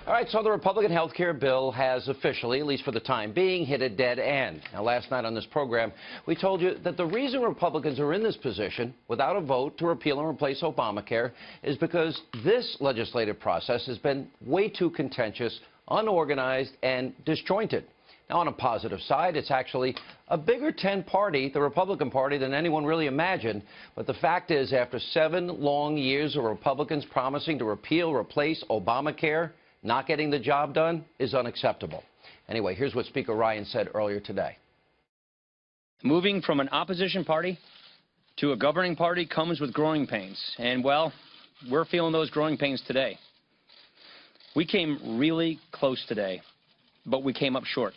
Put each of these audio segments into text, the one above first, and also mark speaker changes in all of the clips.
Speaker 1: All right, so the Republican health care bill has officially, at least for the time being, hit a dead end. Now, last night on this program, we told you that the reason Republicans are in this position without a vote to repeal and replace Obamacare is because this legislative process has been way too contentious, unorganized, and disjointed. Now, on a positive side, it's actually a bigger tent party, the Republican Party, than anyone really imagined. But the fact is, after 7 long years of Republicans promising to repeal, replace Obamacare, not getting the job done is unacceptable. Anyway, here's what Speaker Ryan said earlier today.
Speaker 2: Moving from an opposition party to a governing party comes with growing pains. And, well, we're feeling those growing pains today. We came really close today, but we came up short.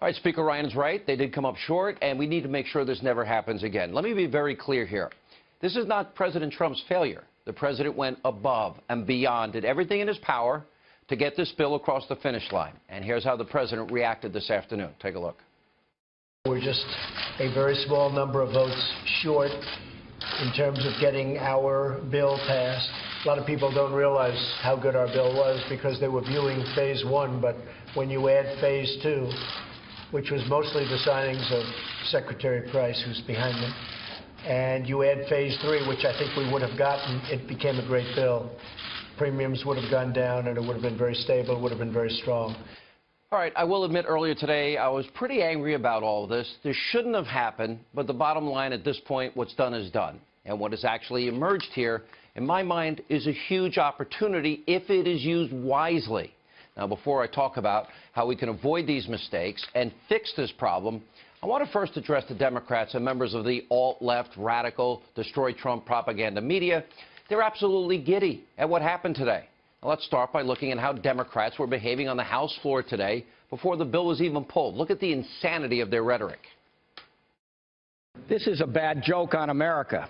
Speaker 1: All right, Speaker Ryan's right. They did come up short, and we need to make sure this never happens again. Let me be very clear here. This is not President Trump's failure. The president went above and beyond, did everything in his power to get this bill across the finish line. And here's how the president reacted this afternoon. Take a look.
Speaker 3: We're just a very small number of votes short in terms of getting our bill passed. A lot of people don't realize how good our bill was because they were viewing Phase 1, but when you add Phase 2, which was mostly the signings of Secretary Price, who's behind me, and you add Phase 3, which I think we would have gotten, it became a great bill. Premiums would have gone down, and it would have been very stable, it would have been very strong.
Speaker 1: All right, I will admit earlier today I was pretty angry about all of this. This shouldn't have happened, but the bottom line at this point, what's done is done. And what has actually emerged here, in my mind, is a huge opportunity if it is used wisely. Now, before I talk about how we can avoid these mistakes and fix this problem, I want to first address the Democrats and members of the alt-left, radical, destroy Trump propaganda media. They're absolutely giddy at what happened today. Now, let's start by looking at how Democrats were behaving on the House floor today before the bill was even pulled. Look at the insanity of their rhetoric.
Speaker 4: This is a bad joke on America.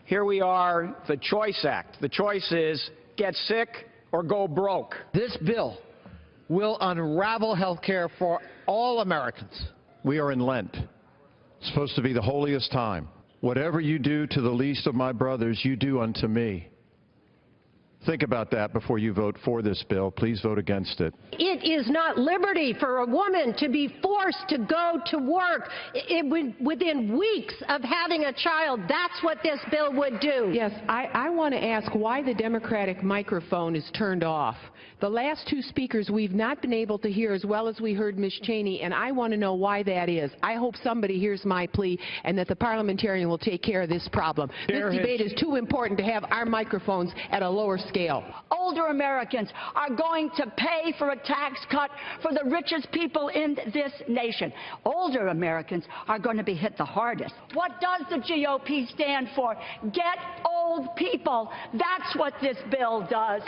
Speaker 4: Here we are, the Choice Act. The choice is get sick or go broke.
Speaker 5: This bill will unravel health care for all Americans.
Speaker 6: We are in Lent. It's supposed to be the holiest time. Whatever you do to the least of my brothers, you do unto me. Think about that before you vote for this bill. Please vote against it.
Speaker 7: It is not liberty for a woman to be forced to go to work within weeks of having a child. That's what this bill would do.
Speaker 8: Yes, I want to ask why the Democratic microphone is turned off. The last 2 speakers we've not been able to hear as well as we heard Ms. Cheney, and I want to know why that is. I hope somebody hears my plea and that the parliamentarian will take care of this problem. This debate is too important to have our microphones at a lower scale.
Speaker 9: Older Americans are going to pay for a tax cut for the richest people in this nation. Older Americans are going to be hit the hardest. What does the GOP stand for? Get old people. That's what this bill does.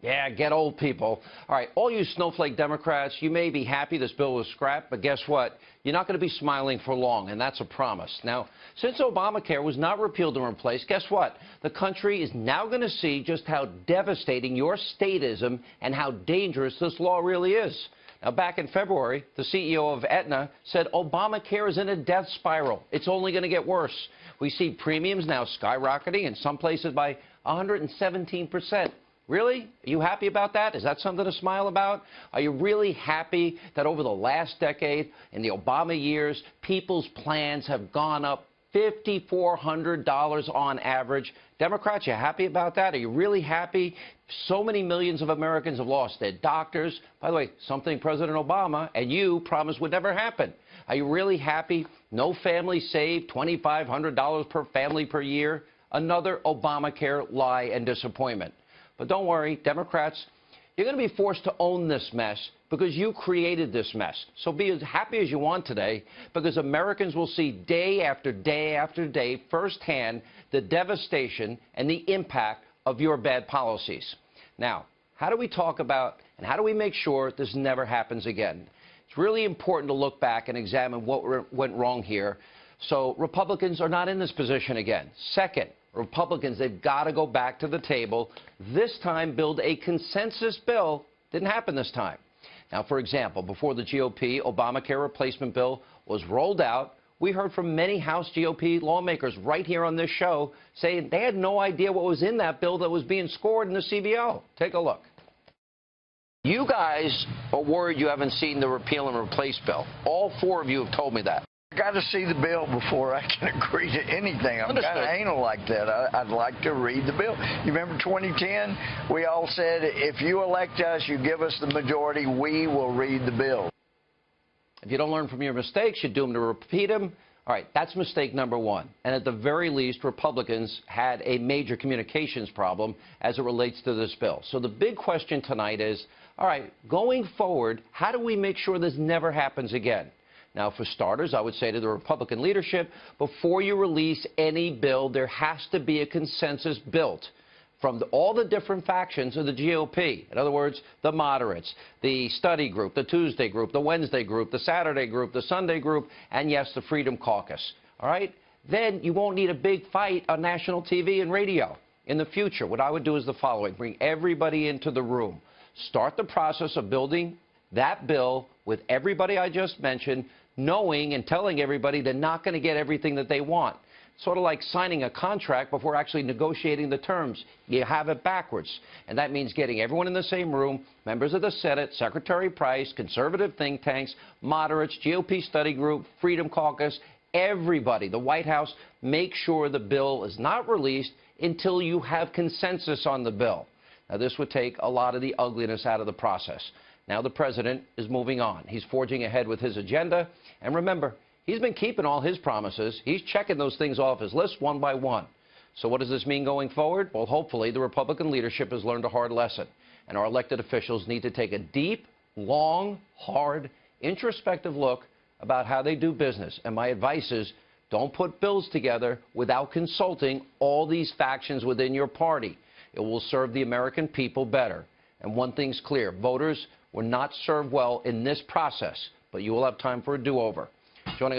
Speaker 1: Yeah, get old people. All right, all you snowflake Democrats, you may be happy this bill was scrapped, but guess what? You're not going to be smiling for long, and that's a promise. Now, since Obamacare was not repealed and replaced, guess what? The country is now going to see just how devastating your statism and how dangerous this law really is. Now, back in February, the CEO of Aetna said Obamacare is in a death spiral. It's only going to get worse. We see premiums now skyrocketing in some places by 117%. Really? Are you happy about that? Is that something to smile about? Are you really happy that over the last decade, in the Obama years, people's plans have gone up $5,400 on average? Democrats, you happy about that? Are you really happy? So many millions of Americans have lost their doctors. By the way, something President Obama and you promised would never happen. Are you really happy? No family saved $2,500 per family per year. Another Obamacare lie and disappointment. But don't worry, Democrats, you're going to be forced to own this mess because you created this mess. So be as happy as you want today because Americans will see day after day after day firsthand the devastation and the impact of your bad policies. Now, how do we talk about and how do we make sure this never happens again? It's really important to look back and examine what went wrong here so Republicans are not in this position again. Second, Republicans, they've got to go back to the table, this time build a consensus bill. Didn't happen this time. Now, for example, before the GOP Obamacare replacement bill was rolled out, we heard from many House GOP lawmakers right here on this show saying they had no idea what was in that bill that was being scored in the CBO. Take a look. You guys are worried you haven't seen the repeal and replace bill. All four of you have told me that.
Speaker 10: I got to see the bill before I can agree to anything. I'm kind of anal like that. I'd like to read the bill. You remember 2010? We all said, if you elect us, you give us the majority, we will read the bill.
Speaker 1: If you don't learn from your mistakes, you're doomed to repeat them. All right, that's mistake number one. And at the very least, Republicans had a major communications problem as it relates to this bill. So the big question tonight is, all right, going forward, how do we make sure this never happens again? Now, for starters, I would say to the Republican leadership, before you release any bill, there has to be a consensus built from all the different factions of the GOP. In other words, the moderates, the study group, the Tuesday group, the Wednesday group, the Saturday group, the Sunday group, and yes, the Freedom Caucus. All right? Then you won't need a big fight on national TV and radio. In the future, what I would do is the following. Bring everybody into the room. Start the process of building that bill with everybody I just mentioned, knowing and telling everybody they're not going to get everything that they want. Sort of like signing a contract before actually negotiating the terms. You have it backwards. And that means getting everyone in the same room, members of the Senate, Secretary Price, conservative think tanks, moderates, GOP study group, Freedom Caucus, everybody, the White House, make sure the bill is not released until you have consensus on the bill. Now, this would take a lot of the ugliness out of the process. Now the president is moving on. He's forging ahead with his agenda. And remember, he's been keeping all his promises. He's checking those things off his list one by one. So what does this mean going forward? Well, hopefully the Republican leadership has learned a hard lesson. And our elected officials need to take a deep, long, hard, introspective look about how they do business. And my advice is, don't put bills together without consulting all these factions within your party. It will serve the American people better. And one thing's clear, voters were not served well in this process, but you will have time for a do-over. Joining us